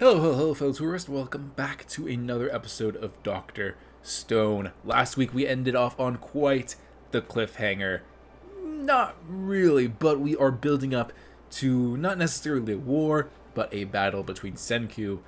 Hello, fellow tourist. Welcome back to another episode of Dr. Stone. Last week we ended off on quite the cliffhanger. Not really, but we are building up to not necessarily a war, but a battle between Senku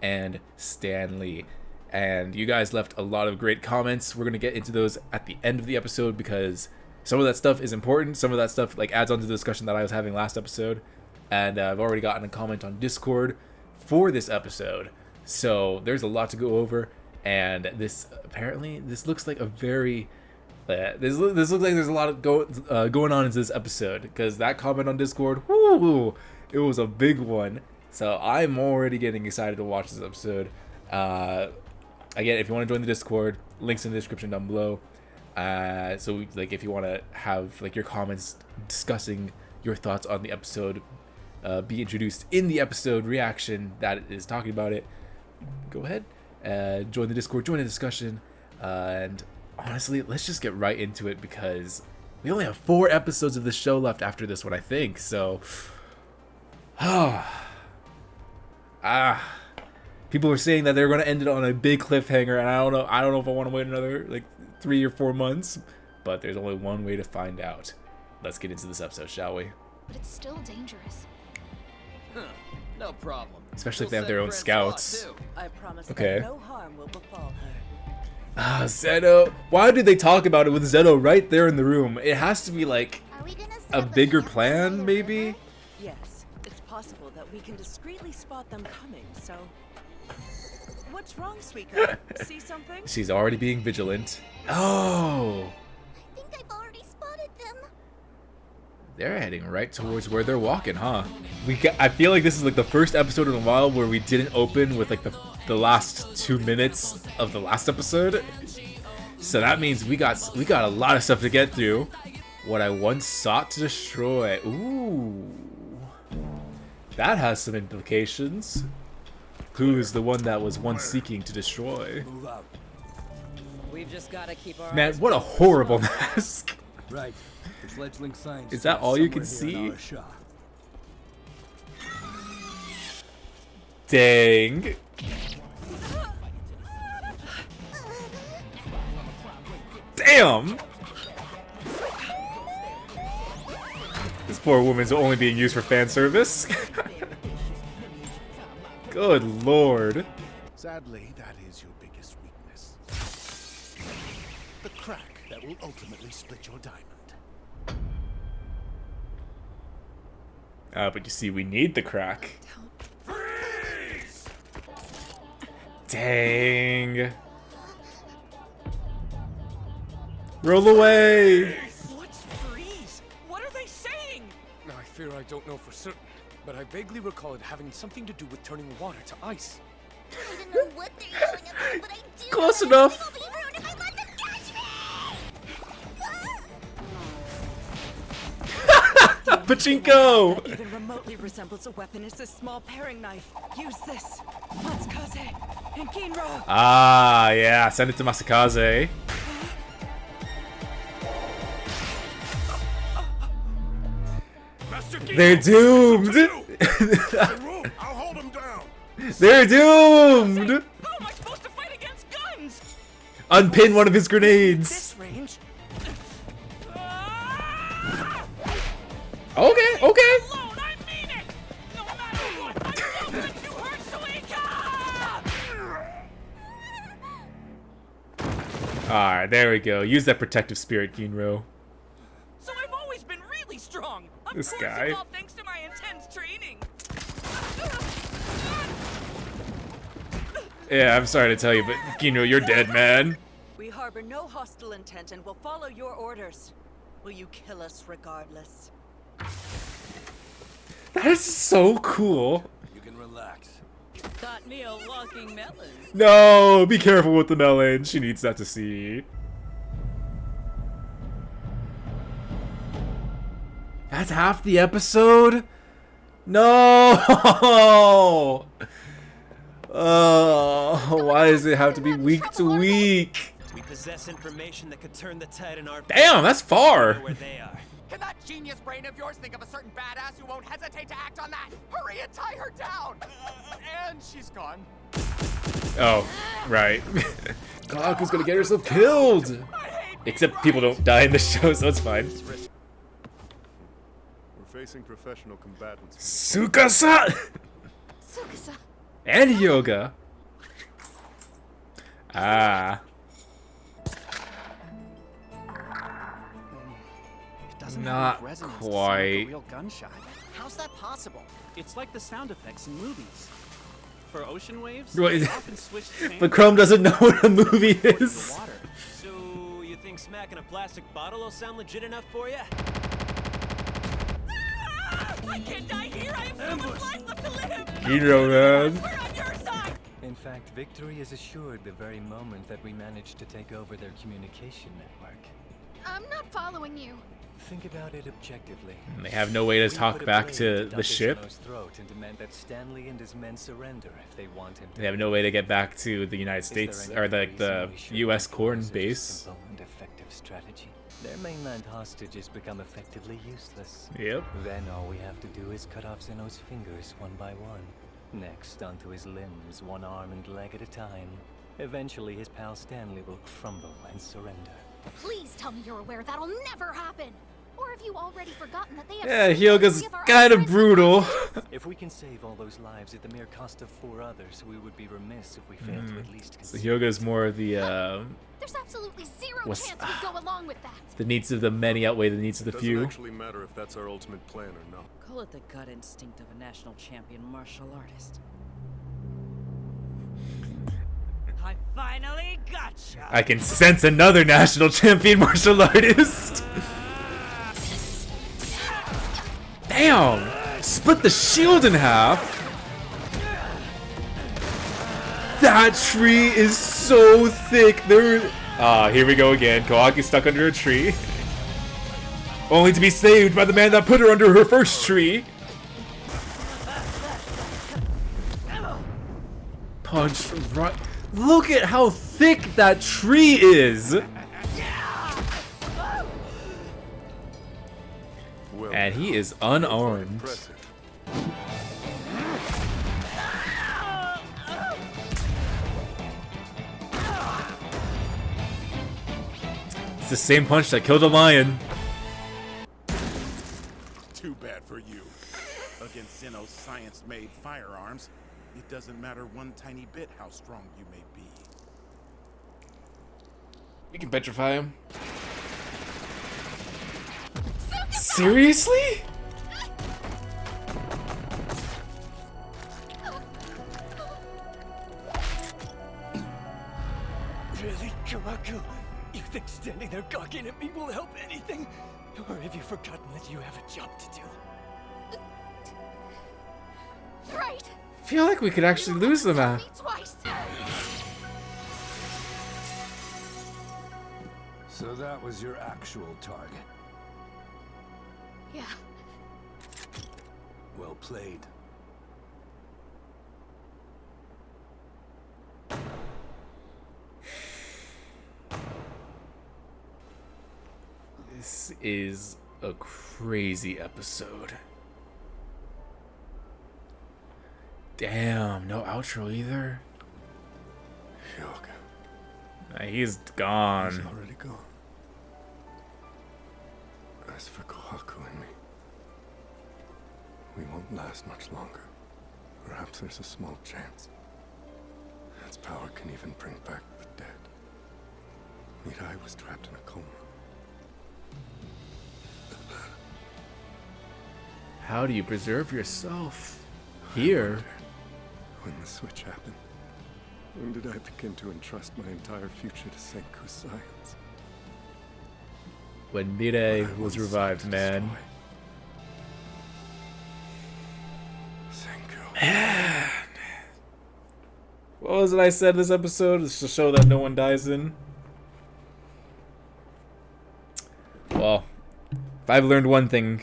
and Stanley. And you guys left a lot of great comments. We're going to get into those at the end of the episode because some of that stuff is important. Some of that stuff adds on to the discussion that I was having last episode. And I've already gotten a comment on Discord for this episode, so there's a lot to go over. And this looks like a very this looks like there's a lot of going on in this episode, because that comment on Discord, whoo, it was a big one. So I'm already getting excited to watch this episode. Again, if you want to join the Discord, links in the description down below. So if you want to have your comments discussing your thoughts on the episode be introduced in the episode reaction that is talking about it, go ahead, join the Discord, join the discussion, and honestly, let's just get right into it because we only have 4 episodes of the show left after this one, I think. So, people were saying that they're going to end it on a big cliffhanger, and I don't know if I want to wait another 3 or 4 months, but there's only one way to find out. Let's get into this episode, shall we? But it's still dangerous. No problem. Especially if they have their own scouts. I promise Okay. that no harm will befall her. Zeno. Why did they talk about it with Zeno right there in the room? It has to be a bigger plan, maybe? Yes, it's possible that we can discreetly spot them coming, so... What's wrong, sweetheart? See something? She's already being vigilant. Oh! I think I've already spotted them. They're heading right towards where they're walking, huh? I feel like this is the first episode in a while where we didn't open with the last 2 minutes of the last episode. So that means we got a lot of stuff to get through. What I once sought to destroy. Ooh. That has some implications. Who's the one that was once seeking to destroy? We've just got to keep our Man, what a horrible mask. Right. The fledgling science Is that all you can see? Dang. Damn. This poor woman's only being used for fan service. Good lord. Sadly, that is your biggest weakness. The crack that will ultimately split your diamond. But you see, we need the crack. Freeze! Dang. Roll away. What's freeze? What are they saying? Now, I fear I don't know for certain, but I vaguely recall it having something to do with turning water to ice. I don't know what they're yelling about, but I do Close know enough. It'll be rude if I let them catch me! Pachinko. That even remotely resembles a weapon is this small paring knife. Use this. Matsukaze and Ginro. Ah, yeah. Send it to Masakaze. Master They're doomed. I'll hold him down. They're doomed. How am I supposed to fight against guns? Unpin one of his grenades. This range. Okay. Alone, I mean it. No matter what, I'm going to hurt Suika. Alright, there we go. Use that protective spirit, Ginro. So I've always been really strong. Of This course, guy. it's all thanks to my intense training. Yeah, I'm sorry to tell you, but Ginro, you're dead, man. We harbor no hostile intent and will follow your orders. Will you kill us regardless? That is so cool. You can relax. Got me a walking melon. No, be careful with the melon. She needs that to see. That's half the episode? No! Oh, why does it have to be week to week? We possess information that could turn the tide in our Damn, that's know far. where they are. Can that genius brain of yours think of a certain badass who won't hesitate to act on that? Hurry and tie her down! And she's gone. Oh, right. Kaku's gonna get herself killed. Except people don't die in the show, so it's fine. We're facing professional combatants. Tsukasa Tsukasa. and Yoga. Ah. It doesn't Not have enough resonance to sound like quite. a real gunshot. How's that possible? It's like the sound effects in movies. For ocean waves, Wait, they often switch chambers but Chrome doesn't know what a movie to the is. water. So, you think smacking a plastic bottle will sound legit enough for you? I can't die here. I have so much life left to live. You know, man. We're on your side. In fact, victory is assured the very moment that we manage to take over their communication network. I'm not following you. Think about it objectively. And they have no way to We talk put a back blade to the Dr. ship. Zeno's throat and demand that Stanley and his men surrender if they want him to. They have no way to get back to the United Is there States any or like reason the we should U.S. make corn war such a base. simple and effective strategy? Their mainland hostages become effectively useless. Yep. Then all we have to do is cut off Zeno's fingers one by one. Next, onto his limbs, one arm and leg at a time. Eventually, his pal Stanley will crumble and surrender. Please tell me you're aware that'll never happen. Or have you already forgotten that they have Yeah, so Hyoga's many of our kind of own brutal. If we can save all those lives at the mere cost of 4 others, we would be remiss if we failed to at least So consider. Hyoga's more of the There's absolutely zero What's- chance we'd go along with that. the needs of the many outweigh the needs of the Doesn't few. actually matter if that's our ultimate plan or not. Call it the gut instinct of a national champion martial artist. I finally gotcha. I can sense another national champion martial artist. Damn! Split the shield in half. That tree is so thick. Here we go again. Kawaki's stuck under a tree. Only to be saved by the man that put her under her first tree. Punch right. Look at how thick that tree is. Well, And he is unarmed. impressive. It's the same punch that killed a lion. Too bad for you. Against Zeno's science-made firearms, it doesn't matter one tiny bit how strong you may be. We can petrify him. Seriously? Really, Kawaku? You think standing there gawking at me will help anything? Or have you forgotten that you have a job to do? Right. Feel like we could actually lose them now. Me twice. So that was your actual target. Yeah. Well played. This is a crazy episode. Damn, no outro either. Hyoga, He's he's gone. already gone. As for Kohaku and me, we won't last much longer. Perhaps there's a small chance. Its power can even bring back the dead. Mirai was trapped in a coma. How do you preserve yourself I here? wondered, when the switch happened, when did I begin to entrust my entire future to Senku's science? When What I Mirei was once revived, sought to man. destroy. Senku. What was it I said this episode? It's to show that no one dies in. Well, if I've learned one thing,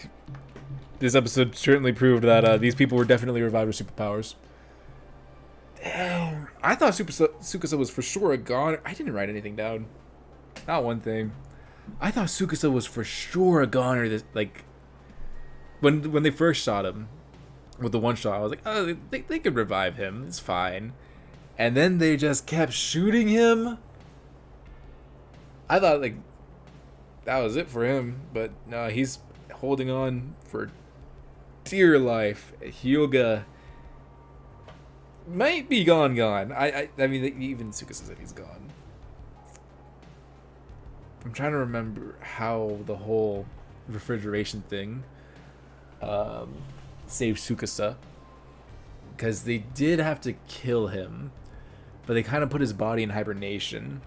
this episode certainly proved that these people were definitely revived with superpowers. Damn. I thought Tsukasa was for sure a goner. I didn't write anything down. not one thing. I thought Tsukasa was for sure a goner. This like when they first shot him with the one shot, I was like, oh, they could revive him. It's fine. And then they just kept shooting him. I thought like that was it for him, but no, he's holding on for dear life. Hyuga might be gone. I mean, even Tsukasa said he's gone. I'm trying to remember how the whole refrigeration thing saved Tsukasa, because they did have to kill him, but they kind of put his body in hibernation.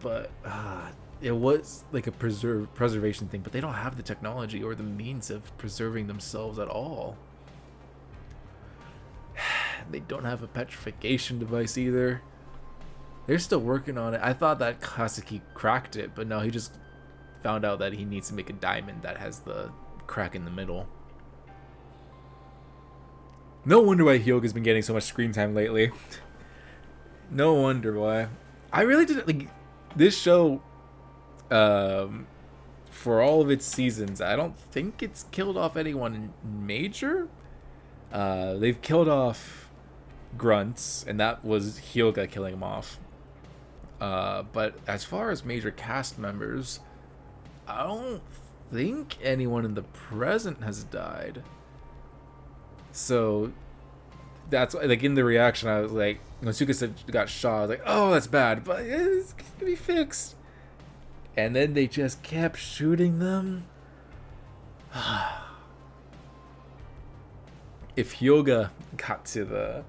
But it was like a preservation thing, but they don't have the technology or the means of preserving themselves at all. They don't have a petrification device either. They're still working on it. I thought that Kaseki cracked it, but no, he just found out that he needs to make a diamond that has the crack in the middle. No wonder why Hyuga's been getting so much screen time lately. No wonder why. I really did like this show. For all of its seasons, I don't think it's killed off anyone major. They've killed off Grunts, and that was Hyuga killing him off. But as far as major cast members, I don't think anyone in the present has died. So that's like in the reaction, I was like, when Tsukasa got shot, I was like, oh, that's bad, but it's gonna be fixed. And then they just kept shooting them. If Hyuga got to the,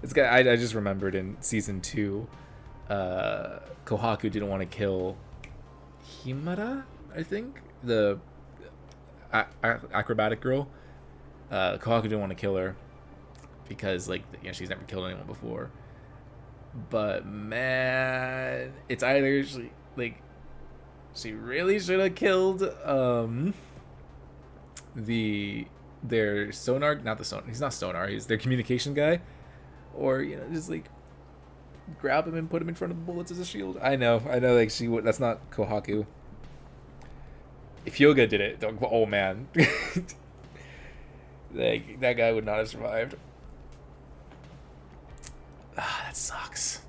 this guy, I just remembered in season 2, Kohaku didn't want to kill Himara, I think, the acrobatic girl. Kohaku didn't want to kill her because, like, you know, she's never killed anyone before. But man, it's either she really should have killed their sonar, not the sonar, he's not sonar, he's their communication guy, or, you know, just like grab him and put him in front of the bullets as a shield. I know, like she would, that's not Kohaku. If Hyuga did it, oh man. Like, that guy would not have survived. That sucks.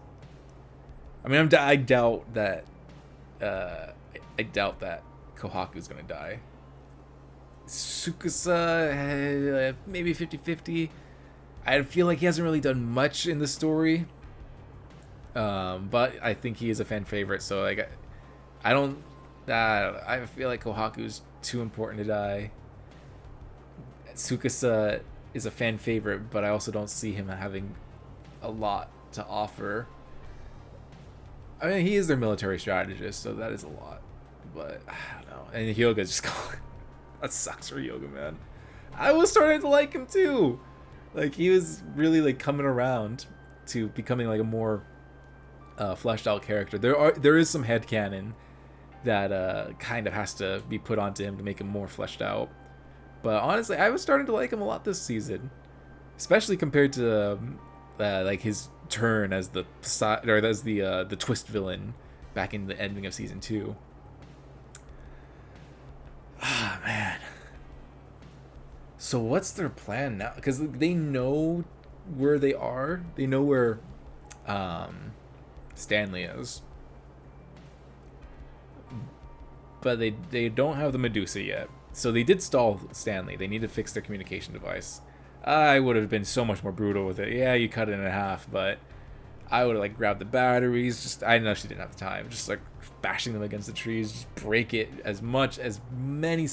I mean, I doubt that Kohaku's gonna die. Tsukasa, maybe 50-50. I feel like he hasn't really done much in the story. But I think he is a fan favorite, so like I feel like Kohaku's too important to die. Tsukasa is a fan favorite, but I also don't see him having a lot to offer. I mean, he is their military strategist, so that is a lot. But I don't know. And Hyuga's just gone. That sucks for Hyuga, man. I was starting to like him too. Like, he was really like coming around to becoming like a more fleshed out character. There is some headcanon that kind of has to be put onto him to make him more fleshed out. But honestly, I was starting to like him a lot this season, especially compared to like his turn as the twist villain back in the ending of season 2. Ah, man. So what's their plan now? Because they know where they are. They know where Stanley is. But they don't have the Medusa yet. So they did stall Stanley. They need to fix their communication device. I would have been so much more brutal with it. Yeah, you cut it in half, but I would have like grabbed the batteries. I know she didn't have the time. Just like bashing them against the trees. Just break it as many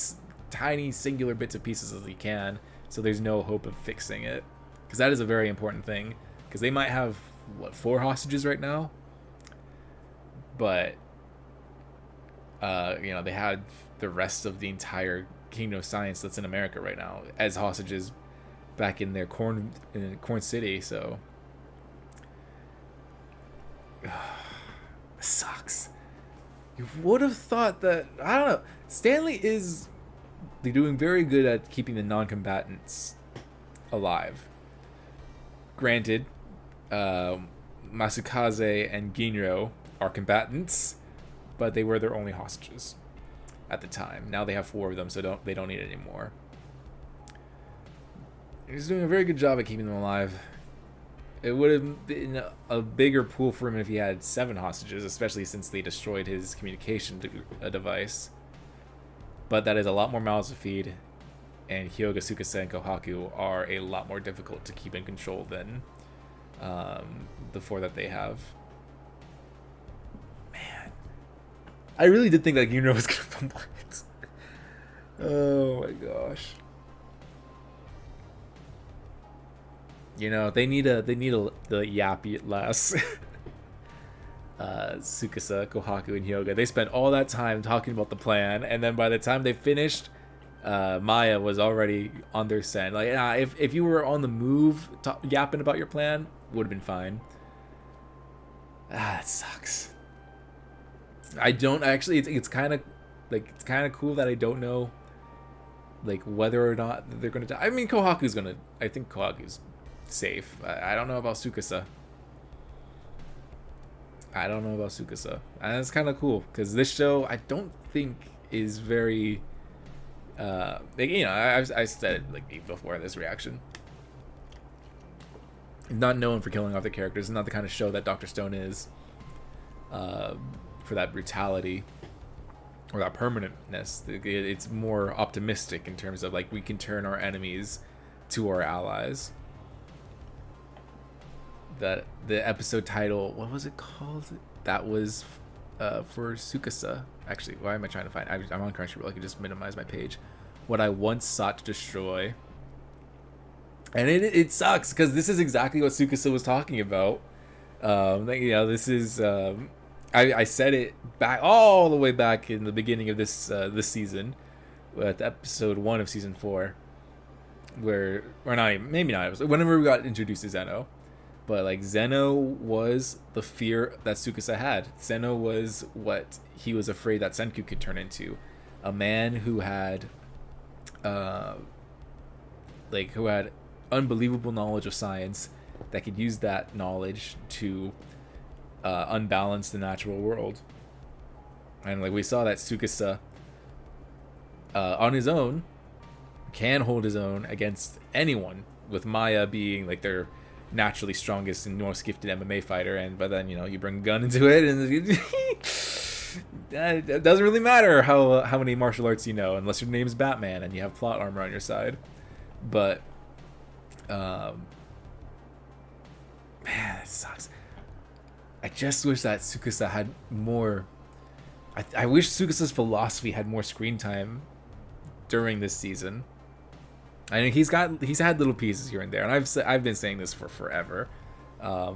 tiny singular bits of pieces as you can, so there's no hope of fixing it. Because that is a very important thing. Because they might have 4 hostages right now, but you know, they had the rest of the entire Kingdom of Science that's in America right now as hostages back in their Corn City. So sucks. You would have thought that, I don't know, Stanley is doing very good at keeping the non-combatants alive. Granted, Masukaze and Ginro are combatants, but they were their only hostages at the time. Now they have 4 of them, so they don't need it anymore. He's doing a very good job at keeping them alive. It would have been a bigger pool for him if he had 7 hostages, especially since they destroyed his communication device. But that is a lot more mouths to feed, and Hyoga, Tsukasa, and Kohaku are a lot more difficult to keep in control than the 4 that they have. Man, I really did think that Yunro was gonna fumble it. Oh my gosh. You know, they need the yappy less. Tsukasa, Kohaku, and Hyoga. They spent all that time talking about the plan, and then by the time they finished, Maya was already on their scent. Like, if you were on the move, yapping about your plan, would have been fine. It sucks. I don't actually. It's kind of cool that I don't know, like, whether or not they're gonna die. I mean, Kohaku's gonna. I think Kohaku's safe. I don't know about Tsukasa. And it's kind of cool because this show I don't think is very like, you know, I said it like before this reaction, not known for killing off the characters. It's not the kind of show that Dr. Stone is, for that brutality or that permanentness. It's more optimistic in terms of, like, we can turn our enemies to our allies. That the episode title, what was it called? That was for Tsukasa. Actually, why am I trying to find? I'm on Crunchyroll. I can just minimize my page. What I once sought to destroy. And it sucks because this is exactly what Tsukasa was talking about. You know, this is I said it back all the way back in the beginning of this season, at episode 1 of season 4, where, or not even, maybe not, whenever we got introduced to Zeno. But, like, Zeno was the fear that Tsukasa had. Zeno was what he was afraid that Senku could turn into. A man who had, who had unbelievable knowledge of science that could use that knowledge to unbalance the natural world. And, like, we saw that Tsukasa, on his own, can hold his own against anyone, with Maya being, like, their naturally strongest and most gifted MMA fighter. But then, you know, you bring a gun into it, and it doesn't really matter how many martial arts you know, unless your name's Batman and you have plot armor on your side. But man, it sucks. I just wish that Tsukasa had more. I wish Tsukasa's philosophy had more screen time during this season. I mean, he's had little pieces here and there, and I've been saying this for forever.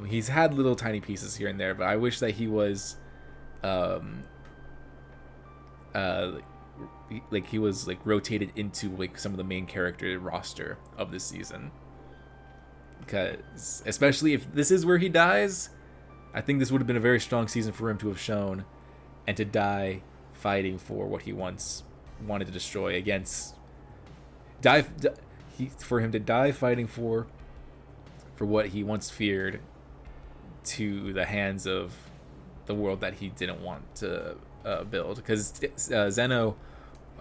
He's had little tiny pieces here and there, but I wish that he was, he was rotated into like some of the main character roster of this season. Because especially if this is where he dies, I think this would have been a very strong season for him to have shown, and to die fighting for what he once wanted to destroy against. For him to die fighting for what he once feared, to the hands of the world that he didn't want to build. Because Zeno,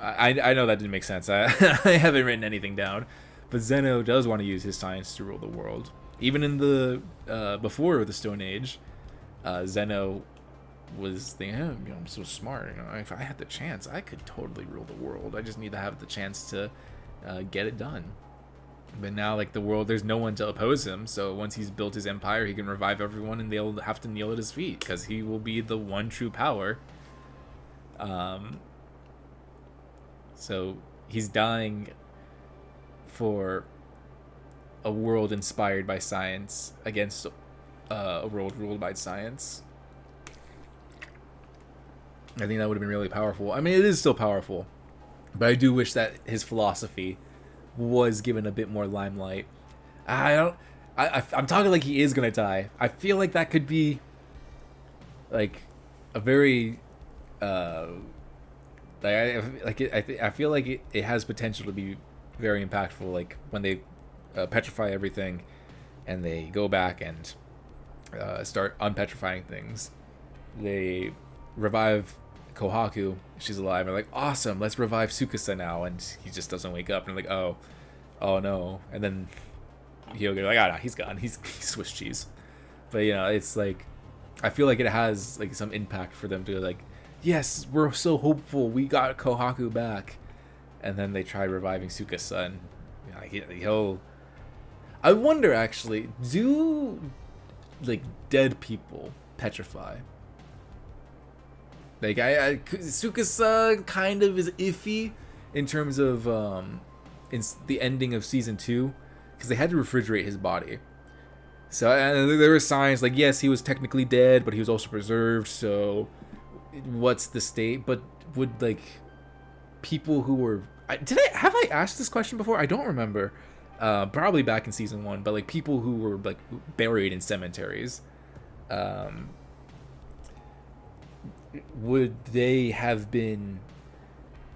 I know that didn't make sense. I haven't written anything down, but Zeno does want to use his science to rule the world. Even in the before the Stone Age, Zeno was thinking, oh, you know, I'm so smart. You know, if I had the chance, I could totally rule the world. I just need to have the chance to get it done. But now, like, the world, there's no one to oppose him. So once he's built his empire, he can revive everyone, and they'll have to kneel at his feet because he will be the one true power. So he's dying for a world inspired by science against a world ruled by science. I think that would have been really powerful. I mean, it is still powerful, but I do wish that his philosophy was given a bit more limelight. I'm talking like he is gonna die. I feel like that could be like a very I feel like it has potential to be very impactful. Like when they petrify everything, and they go back and start unpetrifying things. they revive Kohaku. She's alive. And like, awesome, let's revive Tsukasa now. And he just doesn't wake up. And I'm like, oh no. And then Hyoga like, no, he's gone. He's Swiss cheese. But it's like, I feel like it has like some impact for them to like, yes, we're so hopeful, we got Kohaku back. And then they try reviving Tsukasa, and he'll. I wonder actually, do like dead people petrify? Like Tsukasa kind of is iffy in terms of in the ending of season 2, because they had to refrigerate his body. So there were signs like, yes, he was technically dead, but he was also preserved. So what's the state? But would like people who were have I asked this question before? I don't remember. Probably back in season 1, but like people who were like buried in cemeteries, would they have been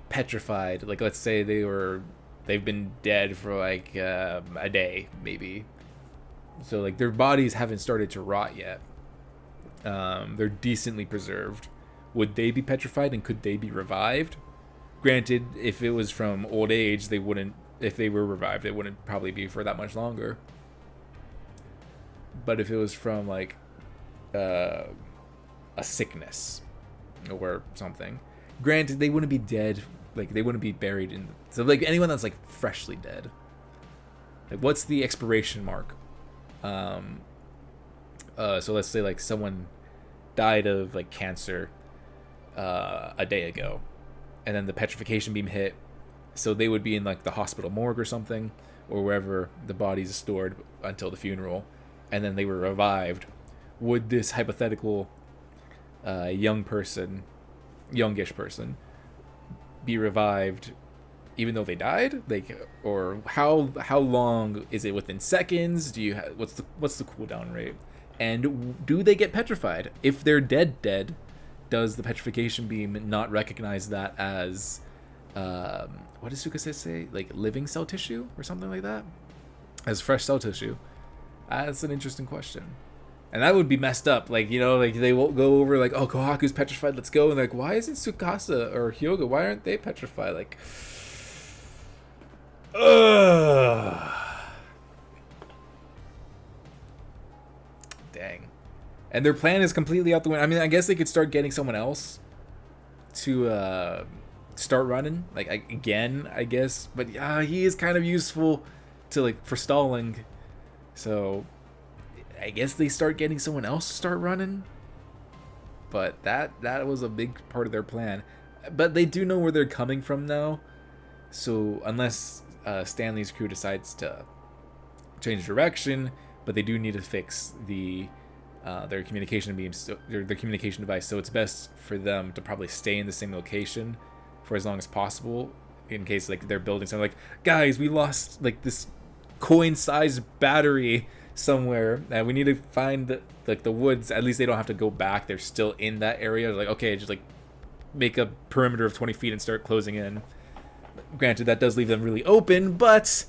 petrified? Like, let's say they've been dead for like a day maybe, so like their bodies haven't started to rot yet. They're decently preserved. Would they be petrified, and could they be revived? Granted, if it was from old age, they wouldn't. If they were revived, it wouldn't probably be for that much longer. But if it was from like a sickness or something, granted, they wouldn't be dead. Like, they wouldn't be buried in. So like anyone that's like freshly dead. Like, what's the expiration mark? So let's say like someone died of like cancer a day ago, and then the petrification beam hit, so they would be in like the hospital morgue or something, or wherever the bodies are stored until the funeral, and then they were revived. Would this hypothetical youngish person be revived even though they died? Like, or how long is it? Within seconds? Do you what's the cooldown rate? And do they get petrified? If they're dead, does the petrification beam not recognize that as what does Tsukasa say? Like living cell tissue or something like that? As fresh cell tissue? That's an interesting question. And that would be messed up. Like, like they won't go over like, oh, Kohaku's petrified, let's go. And like, why isn't Tsukasa or Hyoga, why aren't they petrified? Like, dang. And their plan is completely out the window. I mean, I guess they could start getting someone else to start running, like again, I guess. But he is kind of useful to like for stalling. So I guess they start getting someone else to start running. But that was a big part of their plan. But they do know where they're coming from now. So unless Stanley's crew decides to change direction, but they do need to fix their communication beams, their communication device. So it's best for them to probably stay in the same location for as long as possible, in case like they're building something. Like, guys, we lost like this coin-sized battery somewhere, and we need to find the woods. At least they don't have to go back. They're still in that area. Like, okay, just like make a perimeter of 20 feet and start closing in. Granted, that does leave them really open, but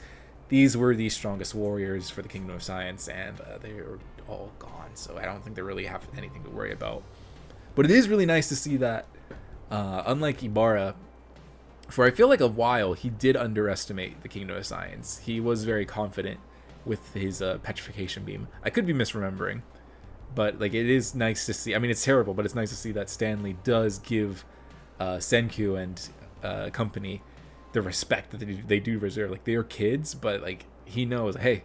these were the strongest warriors for the Kingdom of Science, and they are all gone, so I don't think they really have anything to worry about. But it is really nice to see that, unlike Ibarra, for I feel like a while he did underestimate the Kingdom of Science. He was very confident with his petrification beam. I could be misremembering, but like it is nice to see. I mean, it's terrible, but it's nice to see that Stanley does give Senkyu and company the respect that they do reserve. Like, they are kids, but like he knows, hey,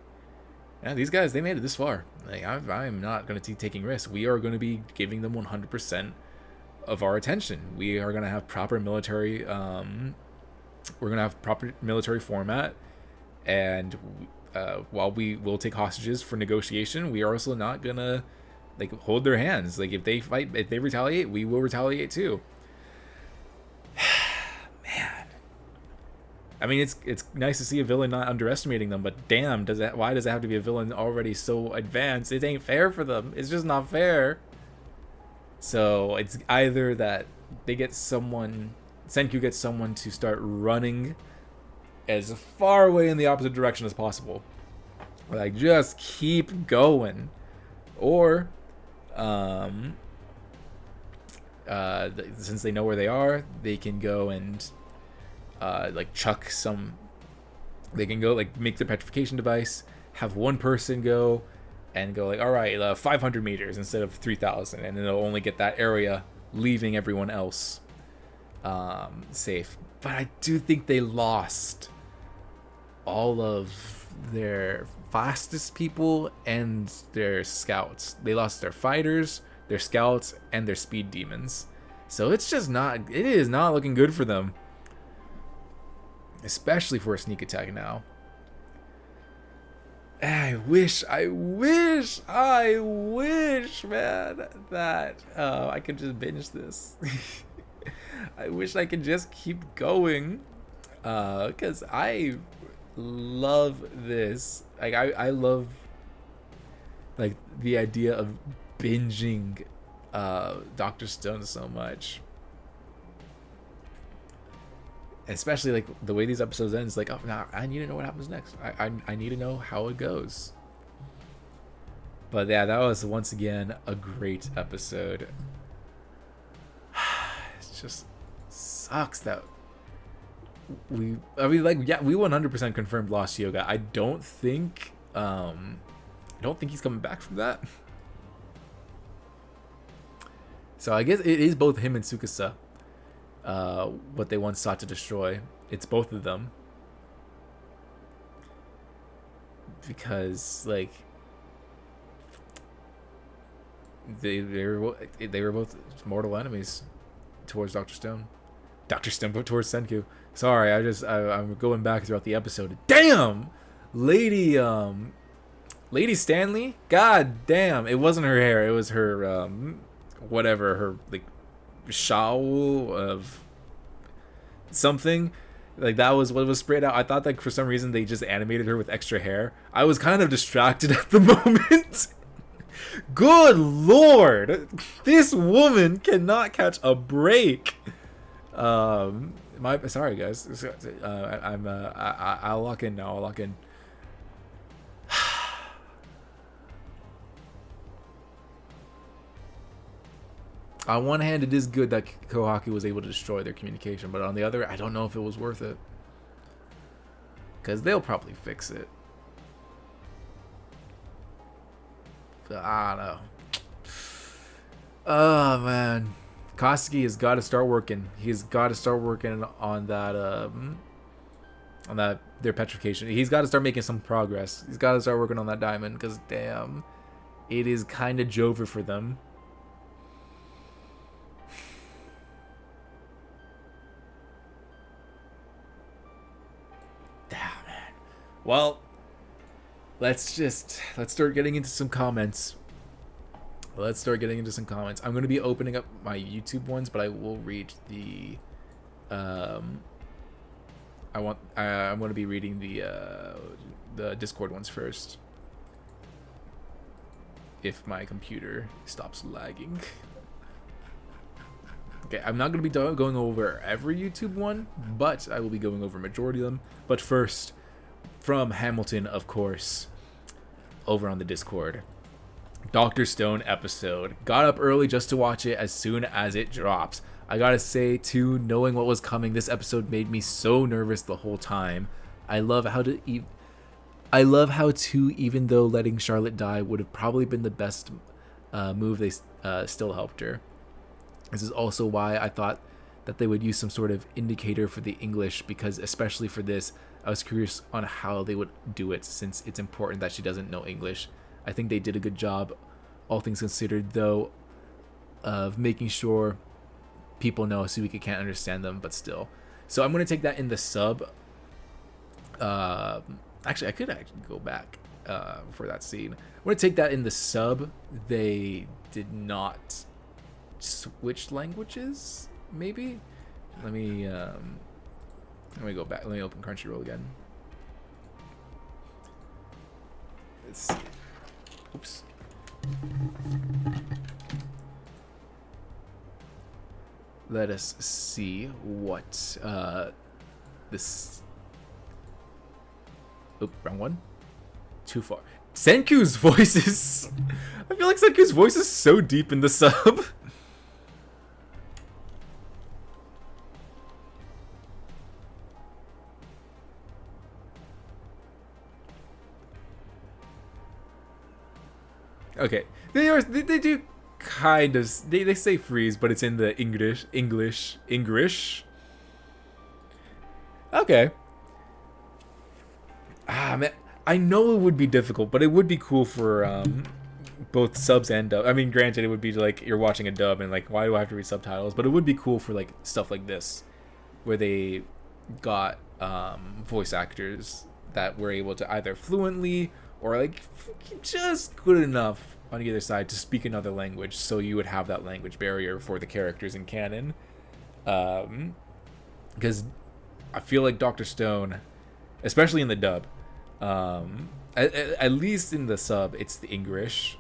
yeah, these guys, they made it this far. Like, I'm not going to be taking risks. We are going to be giving them 100% of our attention. We are going to have proper military. We're going to have proper military format, and while we will take hostages for negotiation, we are also not going to like hold their hands. Like, if they fight, if they retaliate, we will retaliate too. Man. I mean, it's nice to see a villain not underestimating them, but damn, why does it have to be a villain already so advanced? It ain't fair for them. It's just not fair. So it's either that they get someone, Senkyu gets someone to start running as far away in the opposite direction as possible. Like, just keep going. Or since they know where they are, they can go and like chuck some. They can go like make the petrification device, have one person go and go like, all right, 500 meters instead of 3,000, and then they'll only get that area, leaving everyone else safe. But I do think they lost all of their fastest people and their scouts. They lost their fighters, their scouts, and their speed demons. So it is not looking good for them. Especially for a sneak attack now. I wish, man, that I could just binge this. I wish I could just keep going. Because I love this. Like, I love, like, the idea of binging Dr. Stone so much. Especially like the way these episodes end is like, oh, now I need to know what happens next. I need to know how it goes. But yeah, that was once again a great episode. It just sucks that we 100% confirmed Lost Yoga. I don't think he's coming back from that. So I guess it is both him and Tsukasa. What they once sought to destroy. It's both of them. Because, like, they were both mortal enemies towards Dr. Stone. Dr. Stone, but towards Senku. Sorry, I'm going back throughout the episode. Damn! Lady Stanley? God damn. It wasn't her hair. It was her, whatever, her, like, shawl of something. Like, that was what was sprayed out. I thought, like, for some reason they just animated her with extra hair. I was kind of distracted at the moment. Good lord, this woman cannot catch a break. Sorry guys. I'll lock in now. I'll lock in. On one hand, it is good that Kohaku was able to destroy their communication, but on the other, I don't know if it was worth it. Because they'll probably fix it. But I don't know. Oh, man. Kosuke has got to start working. He's got to start working on that, their petrification. He's got to start making some progress. He's got to start working on that diamond, because, damn, it is kind of Jover for them. Well, let's start getting into some comments. I'm going to be opening up my YouTube ones, but I will read the I'm going to be reading the Discord ones first. If my computer stops lagging. Okay, I'm not going to be going over every YouTube one, but I will be going over a majority of them. But first, from Hamilton, of course, over on the Discord. Dr. Stone episode. Got up early just to watch it as soon as it drops. I gotta say, too, knowing what was coming, this episode made me so nervous the whole time. I love how even though letting Charlotte die would have probably been the best move, they still helped her. This is also why I thought that they would use some sort of indicator for the English, because especially for this, I was curious on how they would do it, since it's important that she doesn't know English. I think they did a good job, all things considered, though, of making sure people know Suika can't understand them, but still. So I'm going to take that in the sub. Actually, I could actually go back for that scene. I'm going to take that in the sub. They did not switch languages, maybe? Let me go back. Let me open Crunchyroll again. Let's see. Oops. Let us see what this. Oop, wrong one. Too far. Senku's voice is. I feel like Senku's voice is so deep in the sub. Okay, they do kind of they say freeze, but it's in the English. Okay. Man, I know it would be difficult, but it would be cool for both subs and dub. I mean, granted, it would be like you're watching a dub and like, why do I have to read subtitles? But it would be cool for like stuff like this, where they got voice actors that were able to either fluently or like just good enough on either side to speak another language, so you would have that language barrier for the characters in canon. Because I feel like Dr. Stone, especially in the dub, at least in the sub, it's the English.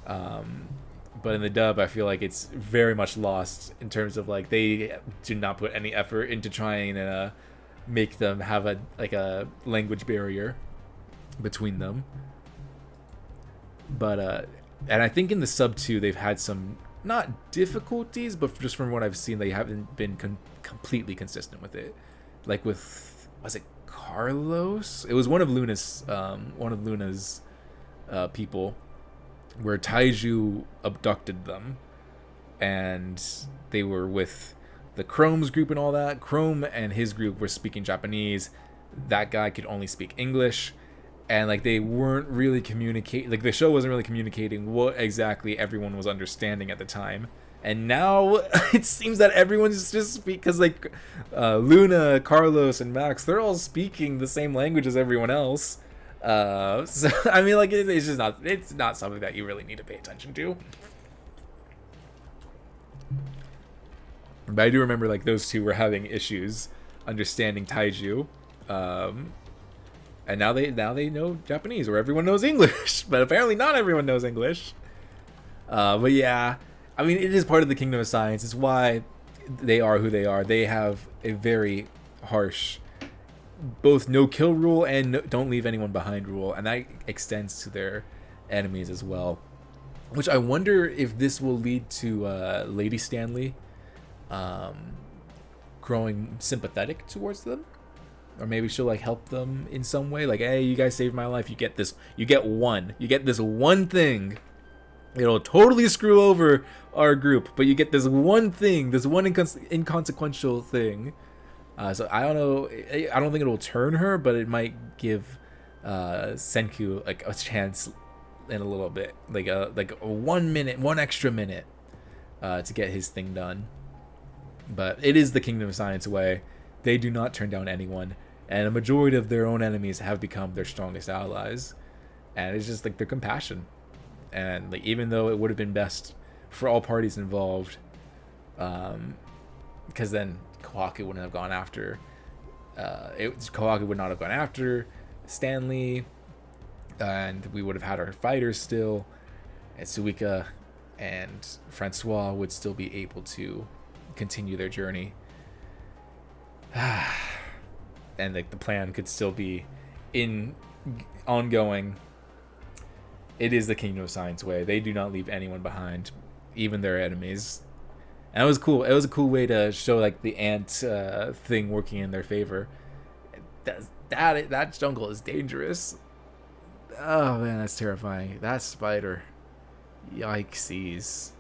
But in the dub, I feel like it's very much lost in terms of like they do not put any effort into trying to make them have a language barrier between them. But and I think in the sub too, they've had some not difficulties, but just from what I've seen, they haven't been completely consistent with it. Like with, was it Carlos? It was one of Luna's people, where Taiju abducted them, and they were with the Chrome's group and all that. Chrome and his group were speaking Japanese. That guy could only speak English, and like they weren't really communicating. Like the show wasn't really communicating what exactly everyone was understanding at the time. And now it seems that everyone's just because like Luna, Carlos, and Max, they're all speaking the same language as everyone else. So I mean, like it's just not, it's not something that you really need to pay attention to. But I do remember like those two were having issues understanding Taiju, and now they know Japanese, or everyone knows English, but apparently not everyone knows English. But yeah, I mean, it is part of the Kingdom of Science. It's why they are who they are. They have a very harsh both no kill rule and don't leave anyone behind rule, and that extends to their enemies as well, which I wonder if this will lead to Lady Stanley growing sympathetic towards them, or maybe she'll like help them in some way, like, hey, you guys saved my life, you get this one thing. It'll totally screw over our group, but you get this one thing, this one inconsequential thing. So I don't know. I don't think it will turn her, but it might give Senku like a chance in a little bit, like a 1 minute, one extra minute, to get his thing done. But it is the Kingdom of Science way. They do not turn down anyone, and a majority of their own enemies have become their strongest allies. And it's just like their compassion, and like even though it would have been best for all parties involved, because then Kohaku wouldn't have gone after. Kohaku would not have gone after Stanley, and we would have had our fighters still, and Suika and Francois would still be able to continue their journey. And like the plan could still be ongoing. It is the Kingdom of Science way. They do not leave anyone behind, even their enemies. And it was cool. It was a cool way to show like the ant thing working in their favor. That jungle is dangerous. Oh man, that's terrifying. That spider. Yikesies.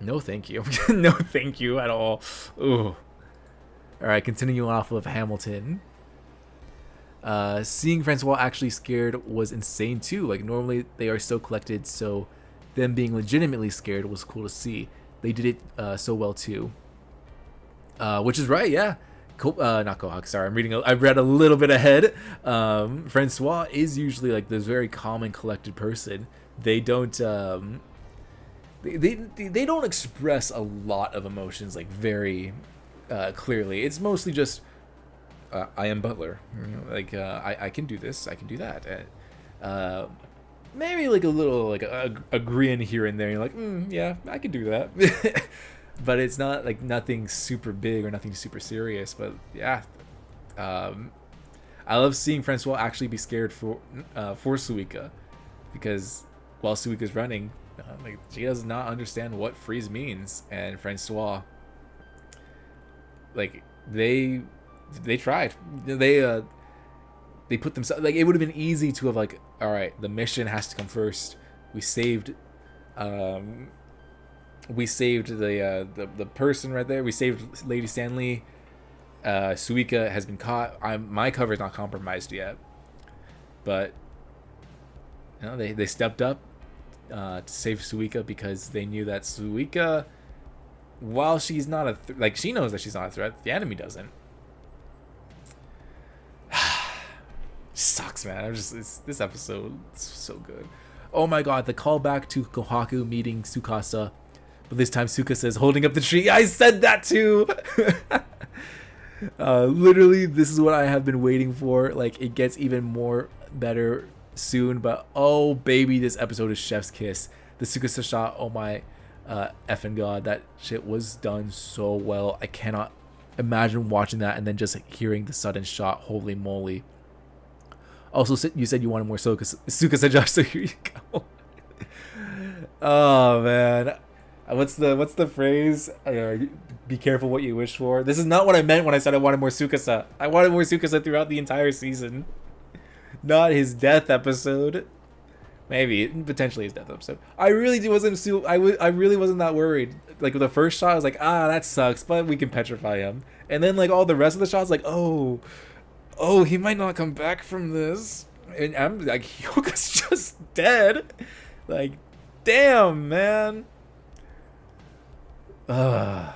No thank you. No thank you at all. Ooh. Alright, continuing off of Hamilton. Seeing Francois actually scared was insane too. Like normally they are so collected, so them being legitimately scared was cool to see. They did it so well too. Which is right, yeah. Not Kohaku, sorry. I've read a little bit ahead. Francois is usually like this very calm and collected person. They don't they don't express a lot of emotions like very clearly. It's mostly just I am Butler. Like I can do this, I can do that. Maybe like a little like a grin here and there. You're like, yeah, I can do that. But it's not like nothing super big or nothing super serious. But yeah, I love seeing Francois actually be scared for Suika, because while Suika's running, like she does not understand what freeze means, and Francois, like they tried. they put themselves, like, it would have been easy to have, like, all right, the mission has to come first. We saved the person right there. We saved Lady Stanley. Suika has been caught. My cover is not compromised yet, but you know, they stepped up to save Suika because they knew that Suika, while she's not a like, she knows that she's not a threat, the enemy doesn't. Sucks, man. This episode is so good. Oh my god, the callback to Kohaku meeting Tsukasa, but this time Tsukasa is holding up the tree. I said that too. Literally, this is what I have been waiting for. Like, it gets even more better soon, but oh baby, this episode is chef's kiss. The Tsukasa shot, oh my effing god, that shit was done so well. I cannot imagine watching that and then just hearing the sudden shot. Holy moly. Also, you said you wanted more Tsukasa, Josh, so here you go. Oh man, what's the phrase? Be careful what you wish for. This is not what I meant when I said I wanted more Tsukasa. I wanted more Tsukasa throughout the entire season, not his death episode. Maybe potentially his death episode. I really wasn't that worried. Like, with the first shot, I was like, that sucks, but we can petrify him. And then, like, all the rest of the shots, like, oh, he might not come back from this. And I'm like, Hyoka's just dead. Like, damn, man. I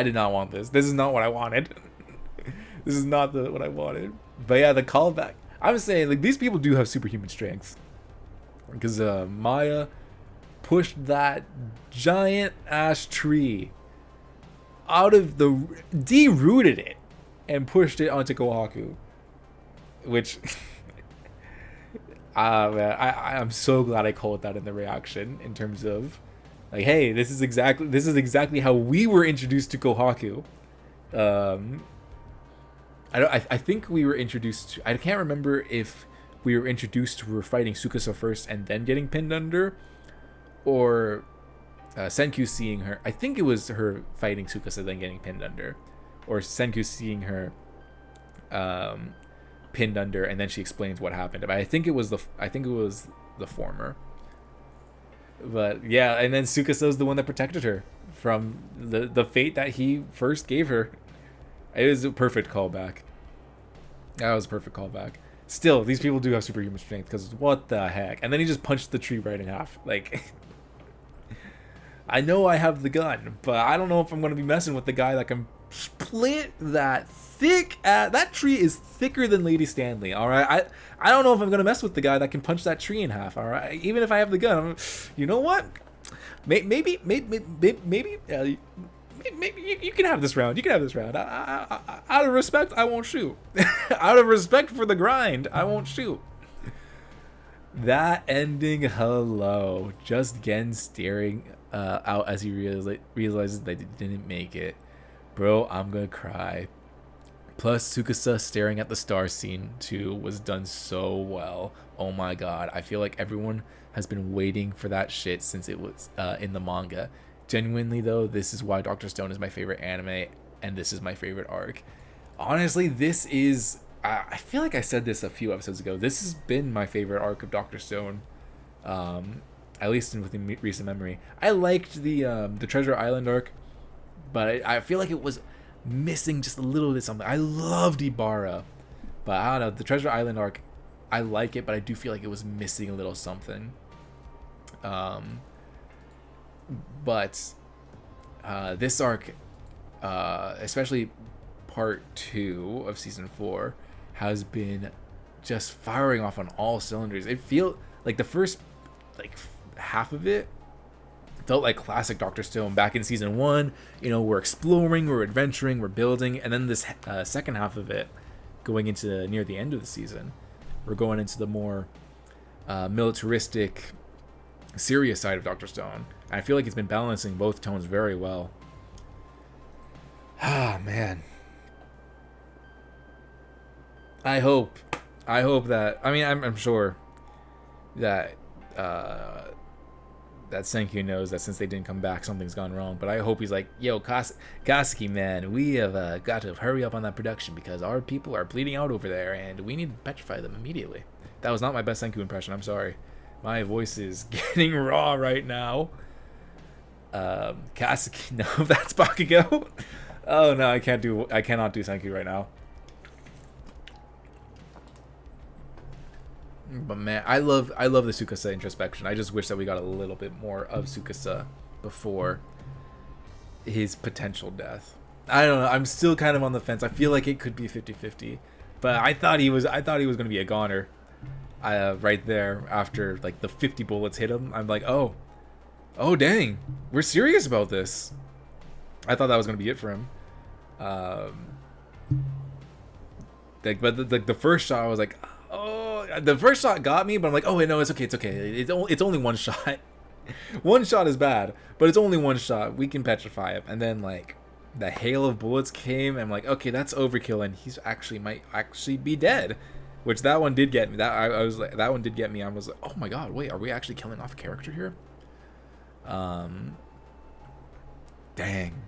did not want this. This is not what I wanted. This is not what I wanted. But yeah, the callback. I'm saying, like, these people do have superhuman strength. Because Maya pushed that giant ass tree out of derooted it and pushed it onto Kohaku, which man, I'm so glad I called that in the reaction, in terms of, like, hey, this is exactly how we were introduced to Kohaku. I think we were introduced to, I can't remember if we were introduced to her fighting Tsukasa first and then getting pinned under, or Senku seeing her. I think it was her fighting Tsukasa then getting pinned under, or Senku seeing her pinned under and then she explains what happened. But I think it was the former. But yeah, and then Tsukasa was the one that protected her from the fate that he first gave her. It was a perfect callback. That was a perfect callback. Still, these people do have superhuman strength, because what the heck? And then he just punched the tree right in half. Like, I know I have the gun, but I don't know if I'm going to be messing with the guy that can split that thick. That tree is thicker than Lady Stanley, all right? I don't know if I'm going to mess with the guy that can punch that tree in half, all right? Even if I have the gun. You know what? Maybe you can have this round. You can have this round. Out of respect, I won't shoot. Out of respect for the grind, I won't shoot. That ending, hello. Just Gen staring out as he realizes that he didn't make it. Bro, I'm gonna cry. Plus, Tsukasa staring at the star scene too was done so well. Oh my god. I feel like everyone has been waiting for that shit since it was in the manga. Genuinely though, this is why Dr. Stone is my favorite anime, and this is my favorite arc. Honestly, this is, I feel like I said this a few episodes ago, this has been my favorite arc of Dr. Stone, at least within recent memory. I liked the Treasure Island arc, but I feel like it was missing just a little bit something. I loved Ibarra, but I don't know, the Treasure Island arc, I like it, but I do feel like it was missing a little something. But this arc, especially part 2 of season 4, has been just firing off on all cylinders. It feels like the first half of it felt like classic Dr. Stone back in season 1. You know, we're exploring, we're adventuring, we're building, and then this second half of it, going into near the end of the season, we're going into the more militaristic, serious side of Dr. Stone. I feel like it's been balancing both tones very well. Ah, man. I hope that, I mean, I'm sure that Senku knows that since they didn't come back, something's gone wrong. But I hope he's like, yo, Kasuki, man, we have got to hurry up on that production because our people are bleeding out over there, and we need to petrify them immediately. That was not my best Senku impression. I'm sorry. My voice is getting raw right now. Kasuki, no, that's Bakugo. Oh no, I cannot do Senku right now. But man, I love the Tsukasa introspection. I just wish that we got a little bit more of Tsukasa before his potential death. I don't know. I'm still kind of on the fence. I feel like it could be 50-50, but I thought he was going to be a goner. Right there after like the 50 bullets hit him. I'm like, oh dang, we're serious about this. I thought that was going to be it for him. But the first shot, I was like, oh, the first shot got me, but I'm like, oh wait, no, it's okay. It's only one shot. One shot is bad, but it's only one shot. We can petrify him. And then like the hail of bullets came. I'm like, okay, that's overkill, and he's might actually be dead. Which that one did get me. I was like, that one did get me. I was like, oh my god, wait, are we actually killing off a character here? Dang.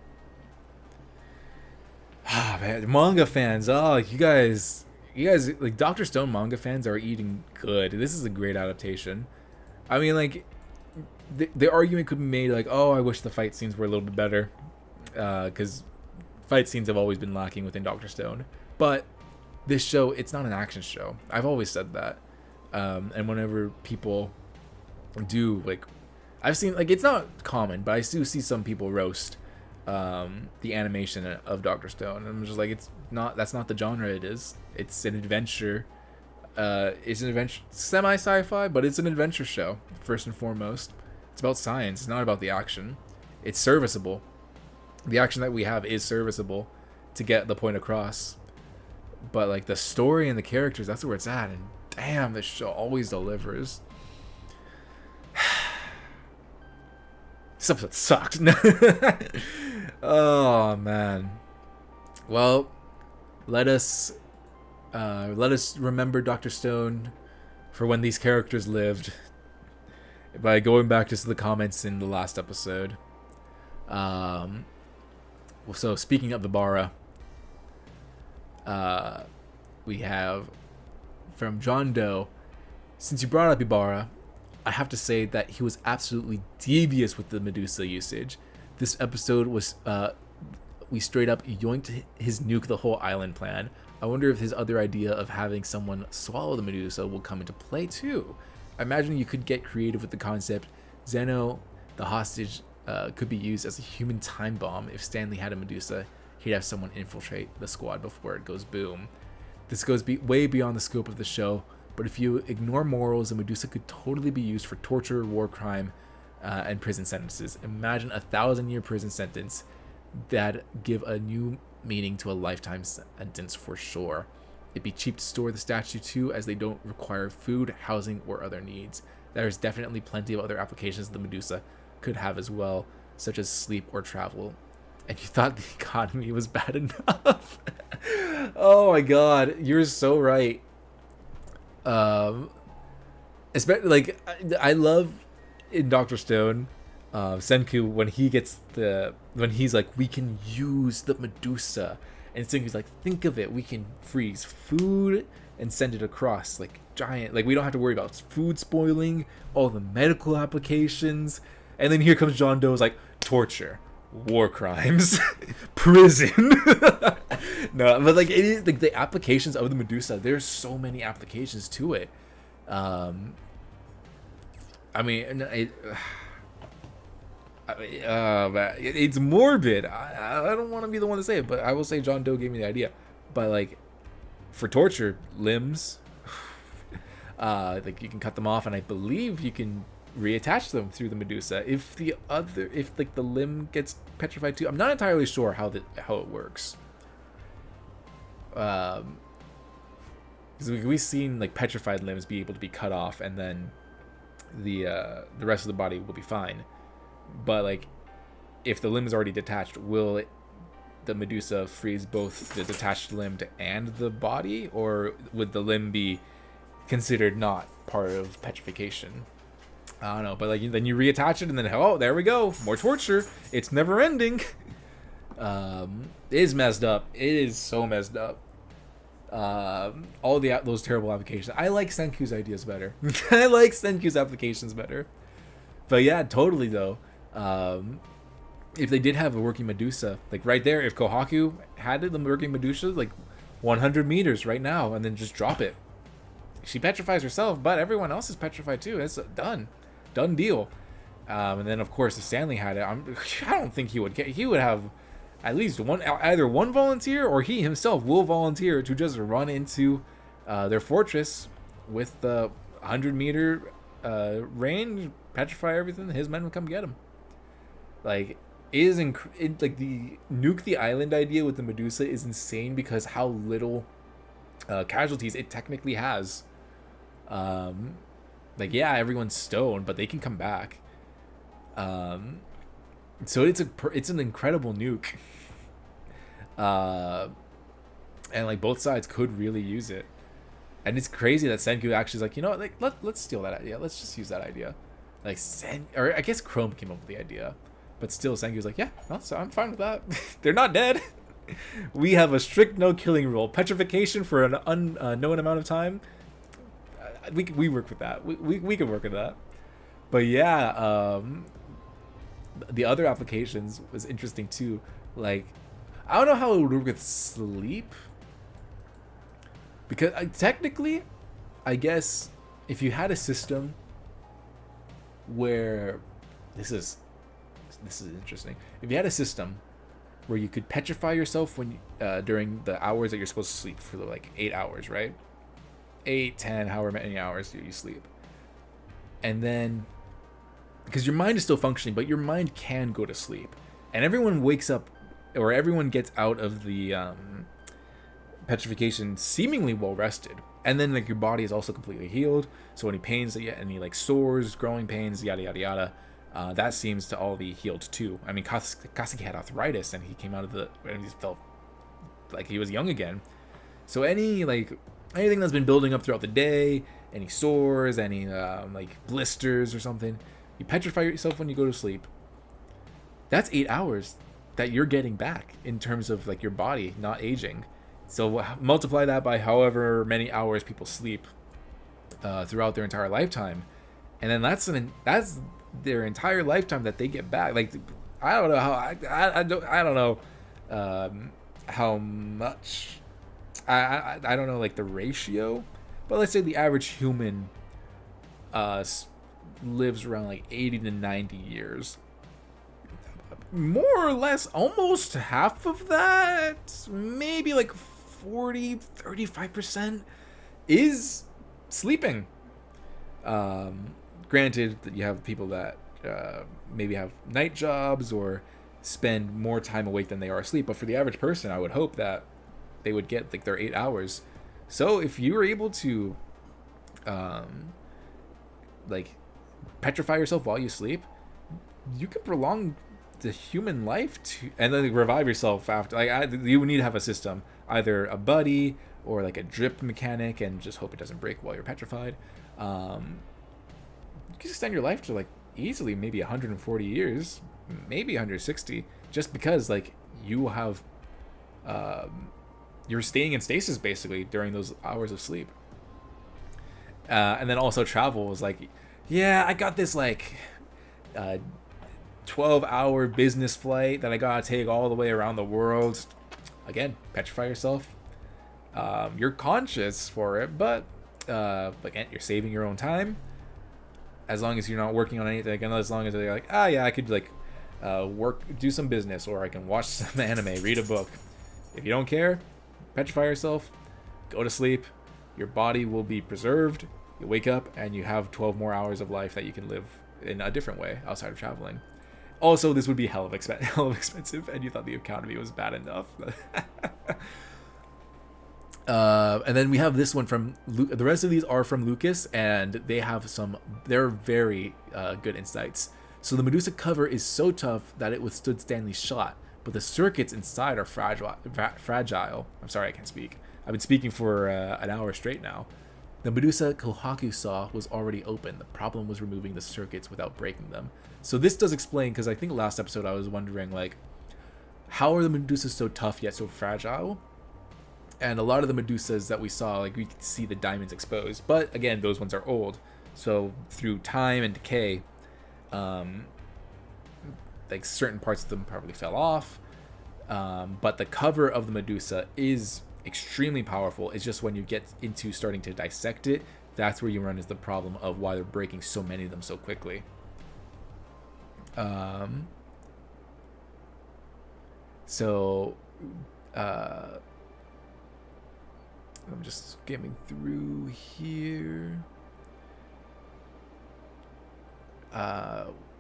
Ah, man, manga fans. Oh, you guys, like Dr. Stone manga fans are eating good. This is a great adaptation. I mean, like, the argument could be made like, oh, I wish the fight scenes were a little bit better, because fight scenes have always been lacking within Dr. Stone. But this show, it's not an action show. I've always said that. And whenever people do, like, I've seen, like, it's not common, but I do see some people roast the animation of Dr. Stone. And I'm just like, that's not the genre it is. It's an adventure. It's an adventure, semi-sci-fi, but it's an adventure show, first and foremost. It's about science. It's not about the action. It's serviceable. The action that we have is serviceable to get the point across. But like the story and the characters, that's where it's at. And damn, this show always delivers. This episode sucked. Oh man. Well, let us remember Dr. Stone for when these characters lived by going back just to the comments in the last episode. So speaking of Ibarra, we have from John Doe. Since you brought up Ibarra, I have to say that he was absolutely devious with the Medusa usage. This episode was, we straight up yoinked his nuke the whole island plan. I wonder if his other idea of having someone swallow the Medusa will come into play too. I imagine you could get creative with the concept. Zeno, the hostage, could be used as a human time bomb. If Stanley had a Medusa, he'd have someone infiltrate the squad before it goes boom. This goes way beyond the scope of the show, but if you ignore morals, the Medusa could totally be used for torture, war crime, and prison sentences. Imagine a 1,000-year prison sentence that give a new meaning to a lifetime sentence for sure. It'd be cheap to store the statue too, as they don't require food, housing, or other needs. There's definitely plenty of other applications the Medusa could have as well, such as sleep or travel. And you thought the economy was bad enough? Oh my god, you're so right. Especially, like, I love in Dr. Stone, Senku, when he's like, we can use the Medusa, and Senku's like, think of it, we can freeze food and send it across, like giant, like we don't have to worry about food spoiling, all the medical applications. And then here comes John Doe's like, torture, war crimes, prison. No, but like, it is like the applications of the Medusa, there's so many applications to it. I mean, it's morbid. I don't want to be the one to say it, but I will say John Doe gave me the idea. But like, for torture, limbs, like you can cut them off, and I believe you can reattach them through the Medusa. If like the limb gets petrified too, I'm not entirely sure how it works. Because we've seen like petrified limbs be able to be cut off, and then the rest of the body will be fine. But like, if the limb is already detached, will the Medusa freeze both the detached limb and the body, or would the limb be considered not part of petrification? I don't know, but like then you reattach it, and then oh, there we go, more torture. It's never ending. It is messed up. It is so messed up. All those terrible applications. I like Senku's ideas better. I like Senku's applications better. But yeah, totally though. If they did have a working Medusa, like right there, if Kohaku had the working Medusa, like 100 meters right now, and then just drop it. She petrifies herself, but everyone else is petrified too. It's done deal. And then of course if Stanley had it, I don't think he would care. He would have at least either one volunteer, or he himself will volunteer to just run into their fortress with the 100-meter range, petrify everything. His men will come get him. Like, like the nuke the island idea with the Medusa is insane because how little casualties it technically has. Like, yeah, everyone's stoned, but they can come back. So it's an incredible nuke. And like both sides could really use it. And it's crazy that Senku actually is like, you know what, like let's steal that idea. Let's just use that idea. Like or I guess Chrome came up with the idea. But still Senku's like, yeah, no, so I'm fine with that. They're not dead. We have a strict no killing rule. Petrification for an unknown amount of time. We work with that. We can work with that. But yeah, the other applications was interesting too. Like, I don't know how it would work with sleep, because technically, I guess if you had a system where this is interesting. If you had a system where you could petrify yourself when during the hours that you're supposed to sleep for like 8 hours, right? 8, 10, however many hours you sleep, and then because your mind is still functioning, but your mind can go to sleep, and everyone wakes up, or everyone gets out of the petrification seemingly well rested, and then like your body is also completely healed. So any pains that you get, any like sores, growing pains, yada yada yada, that seems to all be healed too. I mean, Kaseki had arthritis, and he came out of and he felt like he was young again. So anything that's been building up throughout the day, any sores, any like blisters or something, you petrify yourself when you go to sleep. That's 8 hours that you're getting back in terms of like your body not aging. So multiply that by however many hours people sleep throughout their entire lifetime, and then that's their entire lifetime that they get back. Like, I don't know how I don't know how much I don't know like the ratio, but let's say the average human lives around like 80 to 90 years. More or less almost half of that, maybe like 35% is sleeping. Granted that you have people that maybe have night jobs or spend more time awake than they are asleep, but for the average person, I would hope that they would get like their 8 hours. So if you were able to like petrify yourself while you sleep, you could prolong the human life and then revive yourself after. Like, you would need to have a system, either a buddy or like a drip mechanic, and just hope it doesn't break while you're petrified. You can extend your life to like easily maybe 140 years, maybe 160, just because like you have you're staying in stasis basically during those hours of sleep. And then also travel was like, yeah, I got this like 12-hour business flight that I gotta take all the way around the world. Again, petrify yourself. You're conscious for it, but again, you're saving your own time. As long as you're not working on anything, and as long as they're like, yeah, I could like do some business, or I can watch some anime, read a book. If you don't care, petrify yourself, go to sleep. Your body will be preserved. You wake up and you have 12 more hours of life that you can live in a different way outside of traveling. Also, this would be hell of expensive, and you thought the economy was bad enough. And then we have this one from the rest of these are from Lucas, and they have they're very good insights. So the Medusa cover is so tough that it withstood Stanley's shot, but the circuits inside are fragile. I'm sorry, I can't speak. I've been speaking for an hour straight now. The Medusa Kohaku saw was already open. The problem was removing the circuits without breaking them. So this does explain, because I think last episode I was wondering, like, how are the Medusas so tough yet so fragile? And a lot of the Medusas that we saw, like, we could see the diamonds exposed. But again, those ones are old. So through time and decay, like, certain parts of them probably fell off. But the cover of the Medusa is extremely powerful. It's just when you get into starting to dissect it, that's where you run into the problem of why they're breaking so many of them so quickly. I'm just skimming through here.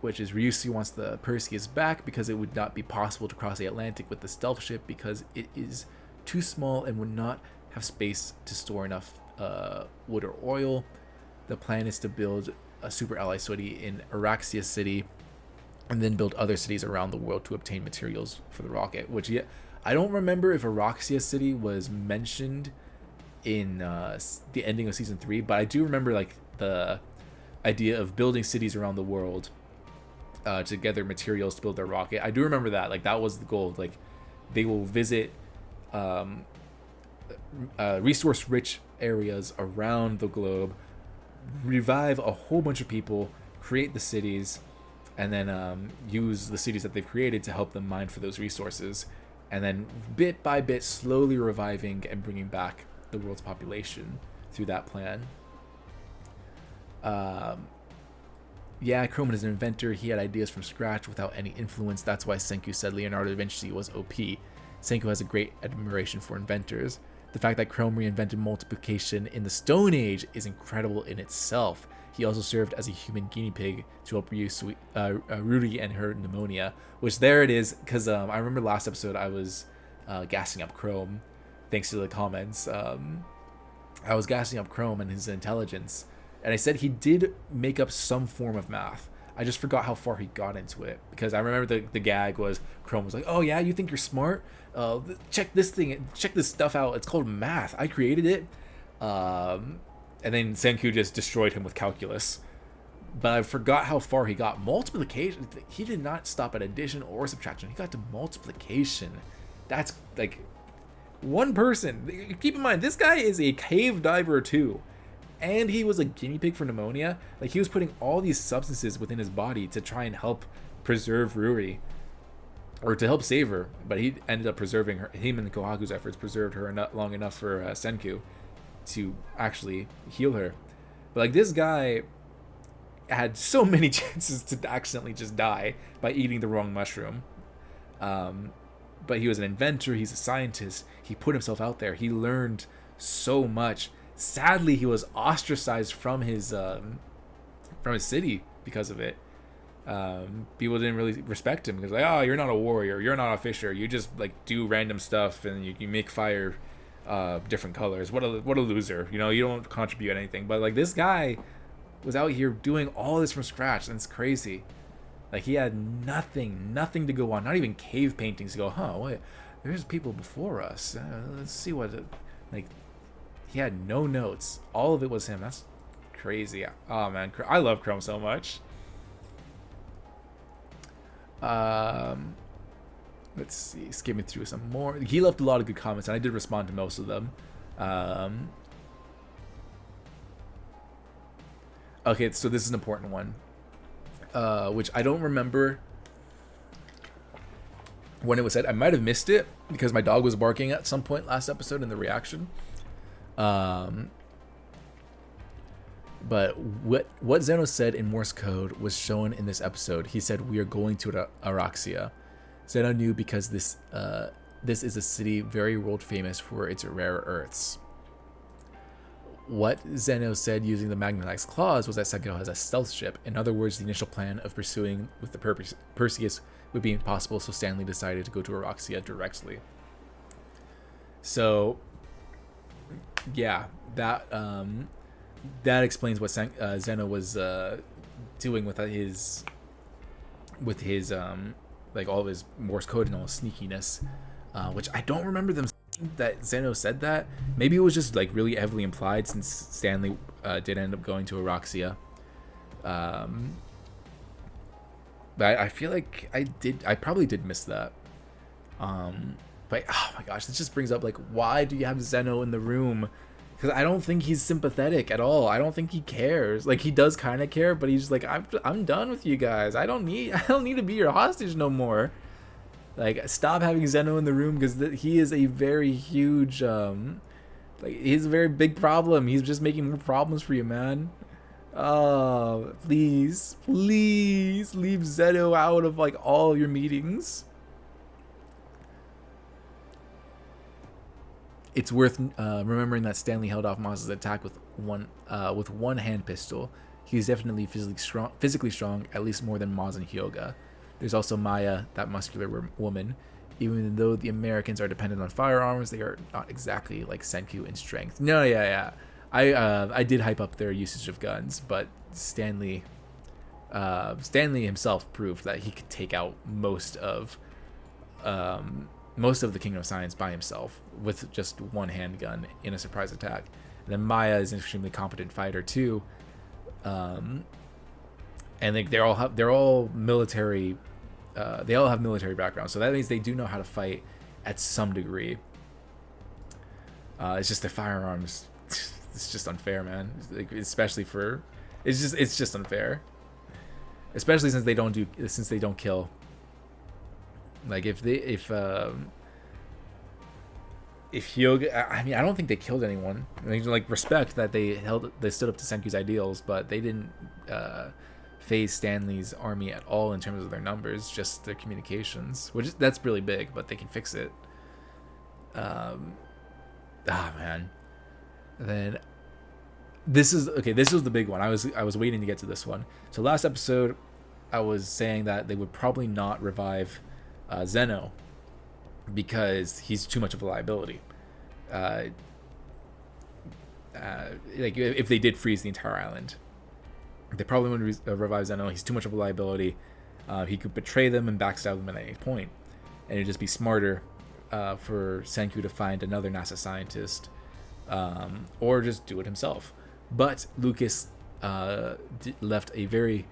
Which is Ryushi wants the Perseus back because it would not be possible to cross the Atlantic with the stealth ship because it is too small and would not have space to store enough wood or oil. The plan is to build a super ally city in Araxia City and then build other cities around the world to obtain materials for the rocket, which, yeah, I don't remember if Araxia City was mentioned in the ending of season 3, but I do remember, like, the idea of building cities around the world to gather materials to build their rocket. I do remember that, like, that was the goal. Like, they will visit resource-rich areas around the globe, revive a whole bunch of people, create the cities, and then use the cities that they've created to help them mine for those resources, and then bit by bit slowly reviving and bringing back the world's population through that plan. Yeah, Croman is an inventor. He had ideas from scratch without any influence. That's why Senku said Leonardo da Vinci was OP. Senku has a great admiration for inventors. The fact that Chrome reinvented multiplication in the Stone Age is incredible in itself. He also served as a human guinea pig to help Rudy and her pneumonia, which there it is, because I remember last episode I was gassing up Chrome, thanks to the comments. I was gassing up Chrome and his intelligence, and I said he did make up some form of math. I just forgot how far he got into it, because I remember the gag was Chrome was like, "Oh yeah, you think you're smart? Check this thing, check this stuff out. It's called math. I created it." And then Senku just destroyed him with calculus. But I forgot how far he got. Multiplication, he did not stop at addition or subtraction. He got to multiplication. That's like one person. Keep in mind, this guy is a cave diver too. And he was a guinea pig for pneumonia. Like, he was putting all these substances within his body to try and help preserve Ruri, or to help save her. But he ended up preserving her. Him and Kohaku's efforts preserved her long enough for Senku to actually heal her. But like, this guy had so many chances to accidentally just die by eating the wrong mushroom. But he was an inventor. He's a scientist. He put himself out there. He learned so much. Sadly, he was ostracized from his city because of it. People didn't really respect him because, like, oh, you're not a warrior, you're not a fisher, you just like do random stuff and you make fire different colors. What a loser, you know, you don't contribute anything. But like, this guy was out here doing all this from scratch, and it's crazy. Like, he had nothing to go on, not even cave paintings to go, wait, there's people before us, let's see what like. He had no notes. All of it was him. That's crazy. Oh man, I love Chrome so much. Let's see, skimming through some more. He left a lot of good comments, and I did respond to most of them. Okay, so this is an important one, which I don't remember when it was said. I might have missed it because my dog was barking at some point last episode in the reaction. But what Zeno said in Morse code was shown in this episode. He said, "We are going to Araxia." Zeno knew because this is a city very world famous for its rare earths. What Zeno said using the magnetized claws was that Senku has a stealth ship. In other words, the initial plan of pursuing with the Perseus would be impossible, so Stanley decided to go to Araxia directly. So yeah, that explains what Zeno was doing with his like all of his Morse code and all his sneakiness, which I don't remember them that Zeno said that. Maybe it was just like really heavily implied, since Stanley did end up going to Araxia. But I feel like I probably did miss that. But oh my gosh, this just brings up, like, why do you have Zeno in the room? Because I don't think he's sympathetic at all. I don't think he cares. Like, he does kind of care, but he's just like, I'm done with you guys. I don't need to be your hostage no more. Like, stop having Zeno in the room, because he is a very huge, he's a very big problem. He's just making more problems for you, man. Oh, please leave Zeno out of, like, all of your meetings. It's worth remembering that Stanley held off Maz's attack with one hand pistol. He's definitely physically strong, at least more than Maz and Hyoga. There's also Maya, that muscular woman. Even though the Americans are dependent on firearms, they are not exactly like Senku in strength. No, yeah. I did hype up their usage of guns, but Stanley himself proved that he could take out most of the Kingdom of Science by himself with just one handgun in a surprise attack. And then Maya is an extremely competent fighter too, and they're all military. They all have military backgrounds, so that means they do know how to fight at some degree. It's just their firearms. It's just unfair, man. Like, especially for, it's just unfair. Especially since they don't kill. Like if Hyoga, I mean, I don't think they killed anyone. I mean, like, respect that they stood up to Senku's ideals, but they didn't phase Stanley's army at all in terms of their numbers, just their communications, that's really big, but they can fix it. Man. And then this was the big one. I was waiting to get to this one. So last episode, I was saying that they would probably not revive Zeno because he's too much of a liability. Like, if they did freeze the entire island, they probably wouldn't revive Zeno. He's too much of a liability. He could betray them and backstab them at any point, and it'd just be smarter for Senku to find another NASA scientist, or just do it himself. But Lucas left a very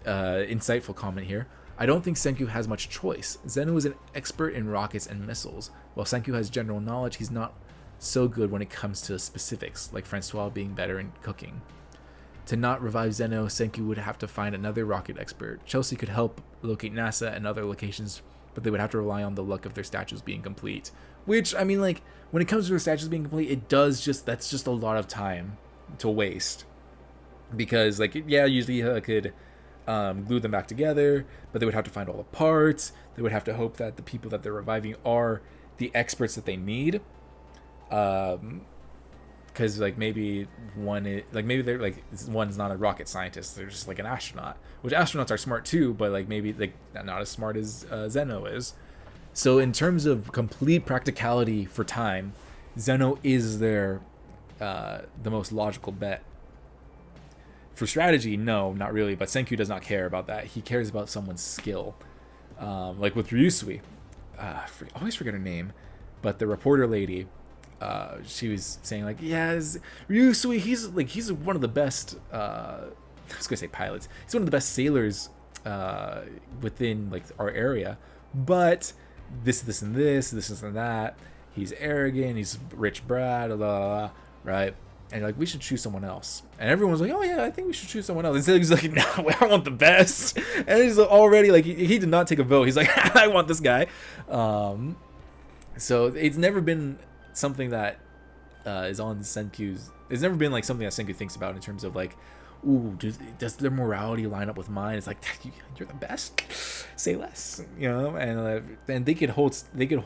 insightful comment here. I don't think Senku has much choice. Zeno is an expert in rockets and missiles. While Senku has general knowledge, he's not so good when it comes to specifics, like Francois being better in cooking. To not revive Zeno, Senku would have to find another rocket expert. Chelsea could help locate NASA and other locations, but they would have to rely on the luck of their statues being complete. Which, I mean, like, when it comes to their statues being complete, that's just a lot of time to waste. Because, like, yeah, usually could glue them back together, but they would have to find all the parts. They would have to hope that the people that they're reviving are the experts that they need. Because, like, maybe one's not a rocket scientist, they're just like an astronaut, which astronauts are smart too, but like maybe like not as smart as Zeno is. So in terms of complete practicality for time, Zeno is the most logical bet. For strategy, no, not really, but Senku does not care about that. He cares about someone's skill. Like with Ryusui, I always forget her name, but the reporter lady, she was saying, like, yeah, Ryusui, he's one of the best, I was gonna say pilots, he's one of the best sailors within, like, our area, but this and that, he's arrogant, he's rich brat, blah, blah, blah, right? And like, we should choose someone else. And everyone's like, oh yeah, I think we should choose someone else. Instead he's like, no, I want the best. And he's already like, he did not take a vote. He's like, I want this guy. So it's never been something that is on Senku's. It's never been like something that Senku thinks about in terms of like, ooh, does their morality line up with mine? It's like, you're the best. Say less, you know. And they could hold Zeno. They could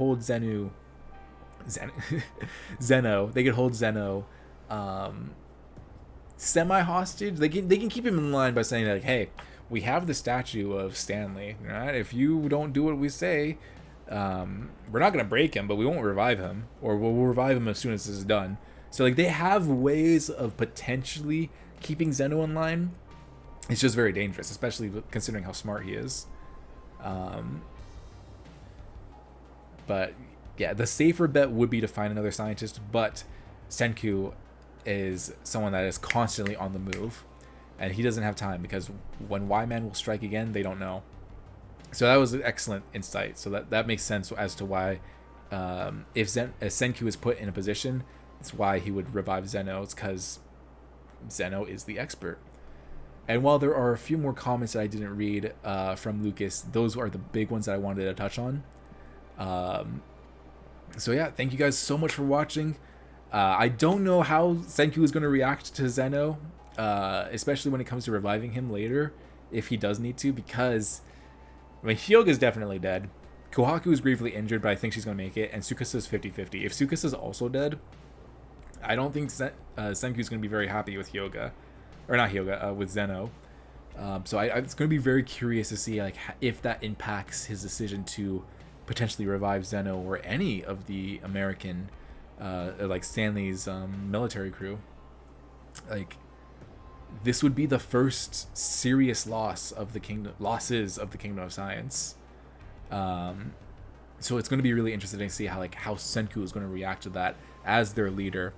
hold Zeno semi-hostage. They can keep him in line by saying like, hey, we have the statue of Stanley, right? If you don't do what we say, we're not gonna break him, but we won't revive him, or we'll revive him as soon as this is done. So like, they have ways of potentially keeping Zeno in line. It's just very dangerous, especially considering how smart he is. But yeah, the safer bet would be to find another scientist, but Senku is someone that is constantly on the move, and he doesn't have time, because when Y-Man will strike again, they don't know. So that was an excellent insight. So that makes sense as to why, if Senku is put in a position, it's why he would revive Zeno. It's because Zeno is the expert. And while there are a few more comments that I didn't read from Lucas, those are the big ones that I wanted to touch on. So yeah, thank you guys so much for watching. I don't know how Senku is going to react to Zeno, especially when it comes to reviving him later, if he does need to, because I mean, Hyoga's definitely dead. Kohaku is gravely injured, but I think she's going to make it, and Tsukasa's 50-50. If Tsukasa's also dead, I don't think Senku's going to be very happy with Hyoga. Or not Hyoga, with Zeno. So it's going to be very curious to see like if that impacts his decision to potentially revive Zeno or any of the American, like Stanley's military crew. Like, this would be the first serious losses of the Kingdom of Science. So it's going to be really interesting to see how Senku is going to react to that as their leader.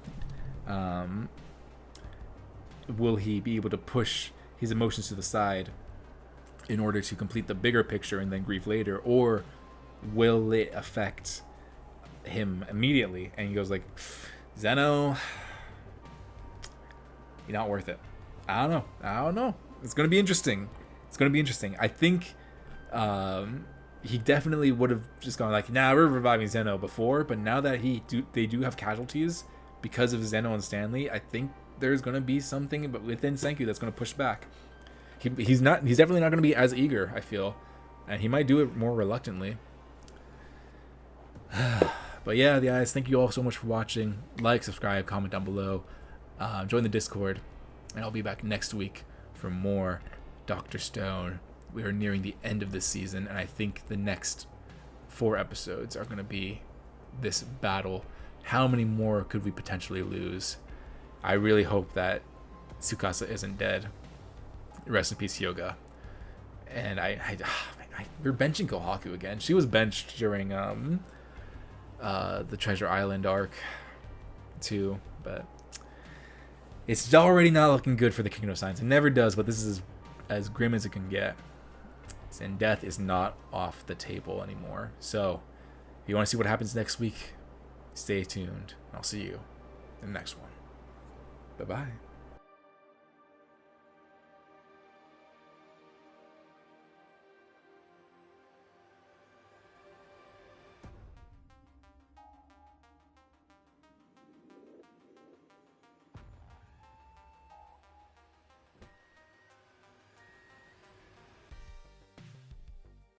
Will he be able to push his emotions to the side in order to complete the bigger picture and then grieve later, or will it affect him immediately? And he goes like, Zeno, you're not worth it. I don't know. It's going to be interesting. I think he definitely would have just gone like, nah, we're reviving Zeno before, but now that they do have casualties because of Zeno and Stanley, I think there's going to be something within Senku that's going to push back. He's definitely not going to be as eager, I feel, and he might do it more reluctantly. But yeah, guys, thank you all so much for watching. Like, subscribe, comment down below, join the Discord, and I'll be back next week for more Dr. Stone. We are nearing the end of this season, and I think the next 4 episodes are going to be this battle. How many more could we potentially lose? I really hope that Tsukasa isn't dead. Rest in peace, Hyoga. And we're benching Kohaku again. She was benched during the Treasure Island arc too, but it's already not looking good for the Kingdom of Science. It never does, but this is as grim as it can get. And death is not off the table anymore. So if you want to see what happens next week, stay tuned. I'll see you in the next one. Bye-bye.